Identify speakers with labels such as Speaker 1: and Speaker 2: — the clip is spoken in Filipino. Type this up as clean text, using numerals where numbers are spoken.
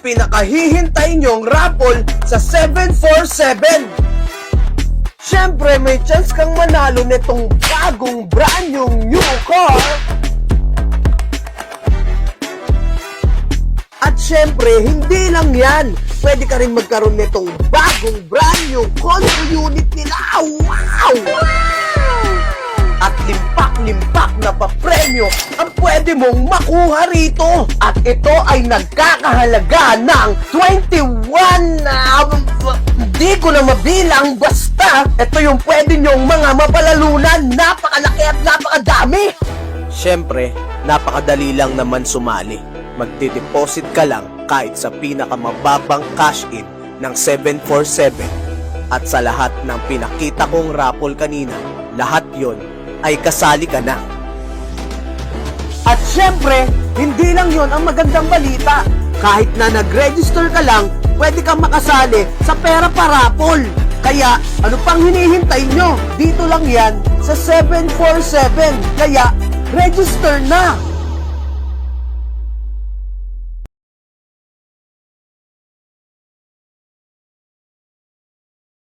Speaker 1: pinakahihintay nyong raffle sa 747. Siyempre, may chance kang manalo nitong bagong brand new car. At siyempre, hindi lang yan. Pwede ka rin magkaroon nitong bagong brand new condo unit nila. Wow! At limpak-limpak na papremyo ang pwede mong makuha rito. At ito ay nagkakahalaga ng 21 hindi ko na mabilang, basta ito yung pwede nyong mga mapalalunan. Napakalaki at napakadami. Siyempre, napakadali lang naman sumali. Magde-deposit ka lang kahit sa pinakamababang cash-in ng 747. At sa lahat ng pinakita kong raffle kanina, lahat yon ay kasali ka na. At syempre, hindi lang yon ang magandang balita. Kahit na nag-register ka lang, pwede kang makasali sa pera pa raffle. Kaya, ano pang hinihintay nyo? Dito lang yan sa 747. Kaya, register na!